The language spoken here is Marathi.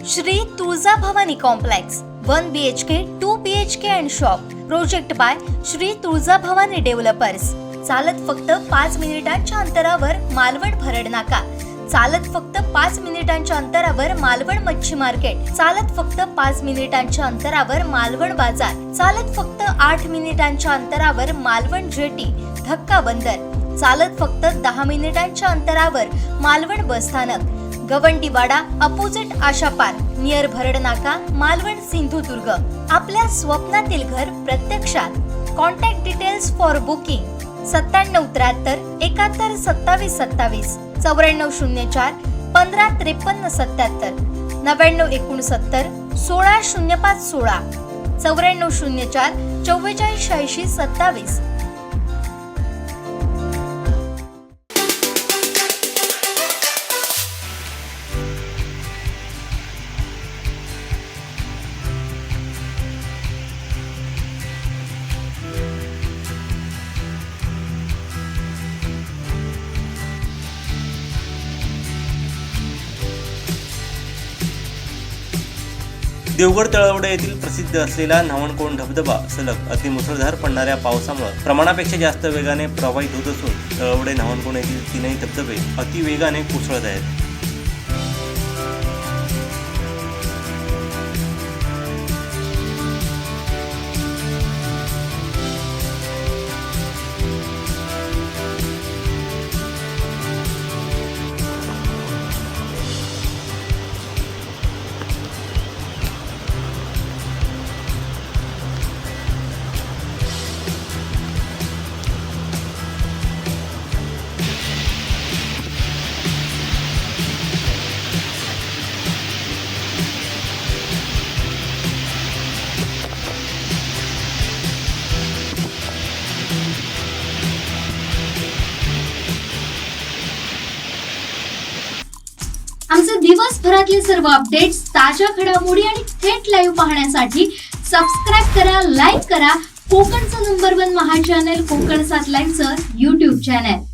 Shri Tuljabhavani complex 1 BHK 2 BHK and shop. Project by Shri Tuljabhavani developers. चालत फक्त 5 मिनिटांच्या अंतरावर मालवण भरड नाका. चालत फक्त 5 मिनिटांच्या अंतरावर मालवण मच्छी मार्केट. चालत फक्त 5 मिनिटांच्या अंतरावर मालवण बाजार. चालत फक्त 8 मिनिटांच्या अंतरावर मालवण जेटी धक्का बंदर. चालत फक्त 10 मिनिटांच्या अंतरावर मालवण बस स्थानक. गवंडीवाडा अपोजिट आशा पार्क नियर भरड नाका, मालवण सिंधुदुर्ग. आपल्या स्वप्नातील घर प्रत्यक्षात. Contact details for booking 9773 71 27 27, 9404 15 53 77, 9969 16 05 16, 9404 44 86 27. Devgad Talwade येथील प्रसिद्ध असलेला न्हावणकोंड धबधबा सलग अतिमुसळधार पडणाऱ्या पावसामुळे प्रमाणापेक्षा जास्त वेगाने प्रवाहित होत असून तळवडे न्हावणकोंड येथील 3ही धबधबे अतिवेगाने कोसळत आहेत. आमचे दिवसभरातले सर्व अपडेट्स, ताज्या घडामोडी आणि थेट लाईव्ह पाहण्यासाठी सबस्क्राईब करा, लाईक करा कोकणचं नंबर 1 महा चॅनल कोकण 7 लाईव्हचं YouTube चॅनल.